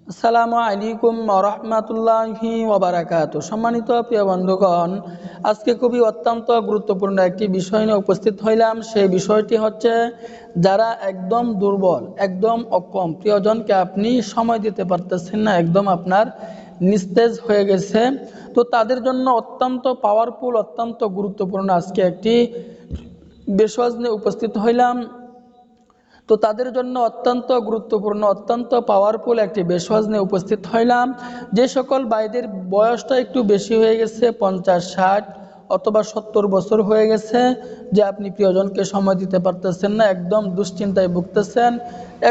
আসসালামু আলাইকুম ওয়া রাহমাতুল্লাহি ওয়া বারাকাতুহু। সম্মানিত প্রিয় বন্ধুগণ, আজকে খুবই অত্যন্ত গুরুত্বপূর্ণ একটি বিষয় নিয়ে উপস্থিত হইলাম। সেই বিষয়টি হচ্ছে যারা একদম দুর্বল, একদম অক্ষম, প্রিয়জনকে আপনি সময় দিতে পারতেছেন না, একদম আপনার নিস্তেজ হয়ে গেছে, তো তাদের জন্য অত্যন্ত পাওয়ারফুল, অত্যন্ত গুরুত্বপূর্ণ আজকে একটি বিষয় নিয়ে উপস্থিত হইলাম। তো তাদের জন্য অত্যন্ত গুরুত্বপূর্ণ, অত্যন্ত পাওয়ারফুল একটি ভেষজ নিয়ে উপস্থিত হইলাম। যে সকল ভাইদের বয়সটা একটু বেশি হয়ে গেছে, 50, 60 অথবা 70 বছর হয়ে গেছে, যে আপনি প্রিয়জনকে সময় দিতে পারতেছেন না, একদম দুশ্চিন্তায় ভুগতেছেন,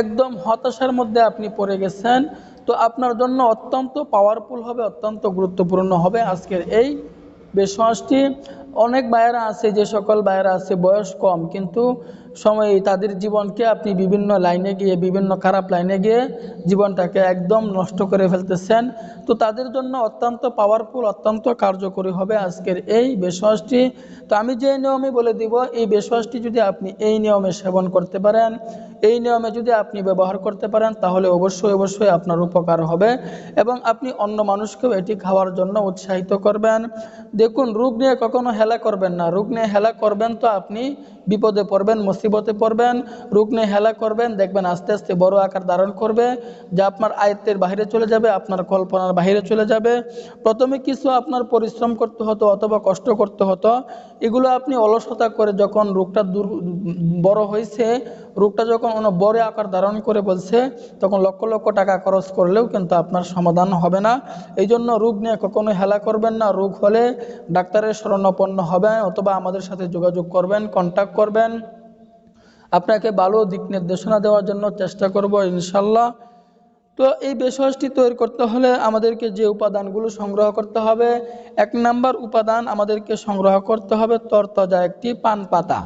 একদম হতাশার মধ্যে আপনি পড়ে গেছেন, তো আপনার জন্য অত্যন্ত পাওয়ারফুল হবে, অত্যন্ত গুরুত্বপূর্ণ হবে আজকের এই বেশটি। অনেক ভাইয়েরা আছে, যে সকল ভাইয়েরা আছে বয়স কম, কিন্তু সময় তাদের জীবনকে আপনি বিভিন্ন লাইনে গিয়ে, বিভিন্ন খারাপ লাইনে গিয়ে জীবনটাকে একদম নষ্ট করে ফেলতেছেন, তো তাদের জন্য অত্যন্ত পাওয়ারফুল, অত্যন্ত কার্যকরী হবে আজকের এই বেশটি। তো আমি যে নিয়মে বলে দিব, এই বেশটি যদি আপনি এই নিয়মে সেবন করতে পারেন, এই নিয়মে যদি আপনি ব্যবহার করতে পারেন, তাহলে অবশ্যই অবশ্যই আপনার উপকার হবে এবং আপনি অন্য মানুষকেও এটি খাওয়ার জন্য উৎসাহিত করবেন। দেখুন, রোগ নিয়ে কখনো হেলা করবেন না। রোগ নিয়ে হেলা করবেন তো আপনি বিপদে পড়বেন, মুসিবতে পড়বেন। রোগ নিয়ে হেলা করবেন, দেখবেন আস্তে আস্তে বড় আকার ধারণ করবে, যা আপনার আয়ত্তের বাইরে চলে যাবে, আপনার কল্পনার বাইরে চলে যাবে। প্রথমে কিছু আপনার পরিশ্রম করতে হতো অথবা কষ্ট করতে হতো, এগুলো আপনি অলসতা করে যখন রোগটা বড় হয়েছে, রোগটা যখন বড় আকার ধারণ করে বলছে, তখন লক্ষ লক্ষ টাকা খরচ করলেও কিন্তু আপনার সমাধান হবে না। এই জন্য রোগ নিয়ে কখনো হেলা করবেন না। রোগ হলে ডাক্তারের শরণাপন্ন হবেন অথবা আমাদের সাথে যোগাযোগ করবেন, কন্ট্যাক্ট করবেন। আপনাকে ভালো দিক নির্দেশনা দেওয়ার জন্য চেষ্টা করব ইনশাল্লাহ। তো এই ভেষজটি তৈরি করতে হলে আমাদেরকে যে উপাদানগুলো সংগ্রহ করতে হবে, 1 নাম্বার উপাদান আমাদেরকে সংগ্রহ করতে হবে তরতাজা একটি পান পাতা।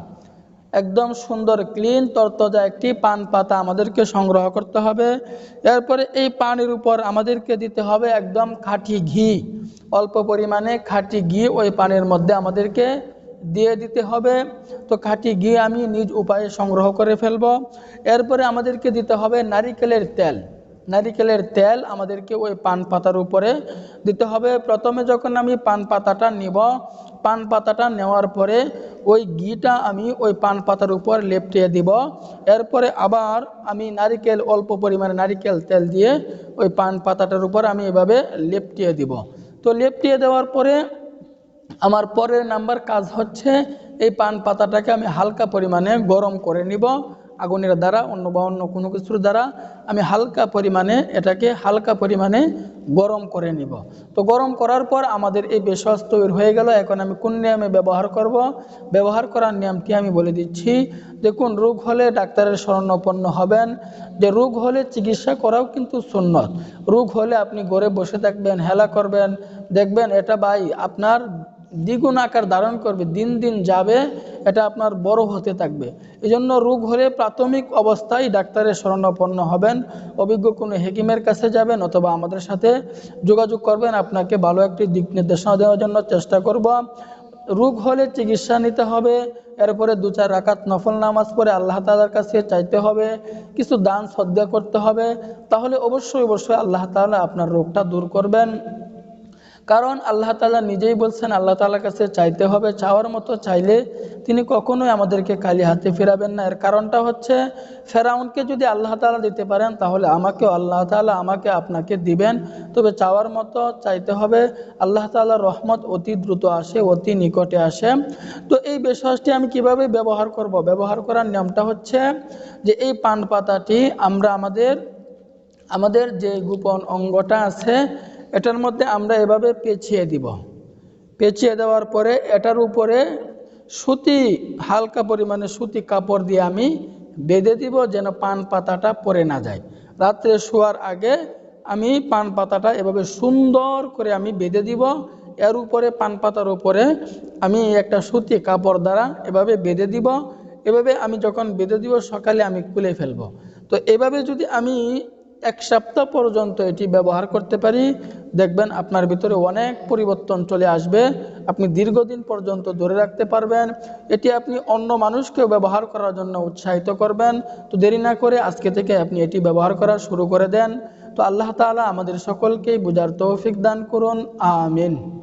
একদম সুন্দর ক্লিন তরতাজা একটি পান পাতা আমাদেরকে সংগ্রহ করতে হবে। এরপরে এই পানির উপর আমাদেরকে দিতে হবে একদম খাঁটি ঘি, অল্প পরিমাণে খাঁটি ঘি ওই পানির মধ্যে আমাদেরকে দিয়ে দিতে হবে। তো খাঁটি ঘি আমি নিজ উপায়ে সংগ্রহ করে ফেলব। এরপরে আমাদেরকে দিতে হবে নারিকেলের তেল। নারিকেলের তেল আমাদেরকে ওই পান পাতার উপরে দিতে হবে। প্রথমে যখন আমি পান পাতাটা নিব, পান পাতাটা নেওয়ার পরে ওই ঘিটা আমি ওই পান পাতার উপর লেপটিয়ে দিব। এরপরে আবার আমি নারিকেল, অল্প পরিমাণে নারিকেল তেল দিয়ে ওই পান পাতাটার উপর আমি এভাবে লেপটিয়ে দিব। তো লেপটিয়ে দেওয়ার পরে আমার পরের নাম্বার কাজ হচ্ছে, এই পান পাতাটাকে আমি হালকা পরিমাণে গরম করে নিব আগুনের দ্বারা, অন্য বা অন্য কোনো কিছুর দ্বারা আমি হালকা পরিমাণে গরম করে নিব। তো গরম করার পর আমাদের এই ভেষজ তৈরি হয়ে গেল। এখন আমি কোন নিয়মে ব্যবহার করব, ব্যবহার করার নিয়মটি আমি বলে দিচ্ছি। দেখুন, রোগ হলে ডাক্তারের শরণাপন্ন হবেন। যে রোগ হলে চিকিৎসা করাও কিন্তু সুন্নত। রোগ হলে আপনি ঘরে বসে থাকবেন, হেলা করবেন, দেখবেন এটা ভাই আপনার দ্বিগুণ আকার ধারণ করবে, দিন দিন যাবে, এটা আপনার বড় হতে থাকবে। এই জন্য রোগ হলে প্রাথমিক অবস্থায় ডাক্তারের শরণাপন্ন হবেন, অভিজ্ঞ কোনো হেকিমের কাছে যাবেন অথবা আমাদের সাথে যোগাযোগ করবেন, আপনাকে ভালো একটি দিক নির্দেশনা দেওয়ার জন্য চেষ্টা করব। রোগ হলে চিকিৎসা নিতে হবে। এরপরে 2-4 রাকাত নফল নামাজ পড়ে আল্লাহ তাআলার কাছে চাইতে হবে, কিছু দান সদ্গা করতে হবে, তাহলে অবশ্যই অবশ্যই আল্লাহ তাআলা আপনার রোগটা দূর করবেন। কারণ আল্লাহ তাআলা নিজেই বলছেন, আল্লাহ তাআলার কাছে চাইতে হবে, চাওয়ার মতো চাইলে তিনি কখনোই আমাদেরকে খালি হাতে ফেরাবেন না। এর কারণটা হচ্ছে, ফেরাউনকে যদি আল্লাহ তাআলা দিতে পারেন, তাহলে আমাকেও আল্লাহ তাআলা আমাকে আপনাকে দিবেন। তবে চাওয়ার মতো চাইতে হবে। আল্লাহ তাআলার রহমত অতি দ্রুত আসে, অতি নিকটে আসে। তো এই ভেষজটি আমি কিভাবে ব্যবহার করব, ব্যবহার করার নিয়মটা হচ্ছে যে এই পান পাতাটি আমরা আমাদের যে গোপন অঙ্গটা আছে এটার মধ্যে আমরা এভাবে পেঁচিয়ে দিব। পেঁচিয়ে দেওয়ার পরে এটার উপরে হালকা পরিমাণে সুতি কাপড় দিয়ে আমি বেঁধে দিব, যেন পান পাতাটা পড়ে না যায়। রাত্রে শোয়ার আগে আমি পান পাতাটা এভাবে সুন্দর করে আমি বেঁধে দিব। এর উপরে, পান পাতার উপরে আমি একটা সুতি কাপড় দ্বারা এভাবে বেঁধে দিব। এভাবে আমি যখন বেঁধে দিব, সকালে আমি খুলে ফেলবো। তো এভাবে যদি আমি 1 সপ্তাহ পর্যন্ত এটি ব্যবহার করতে পারি, দেখবেন আপনার ভিতরে অনেক পরিবর্তন চলে আসবে। আপনি দীর্ঘদিন পর্যন্ত ধরে রাখতে পারবেন। এটি আপনি অন্য মানুষকেও ব্যবহার করার জন্য উৎসাহিত করবেন। তো দেরি না করে আজকে থেকে আপনি এটি ব্যবহার করা শুরু করে দেন। তো আল্লাহ তাআলা আমাদের সকলকেই বোঝার তৌফিক দান করুন, আমিন।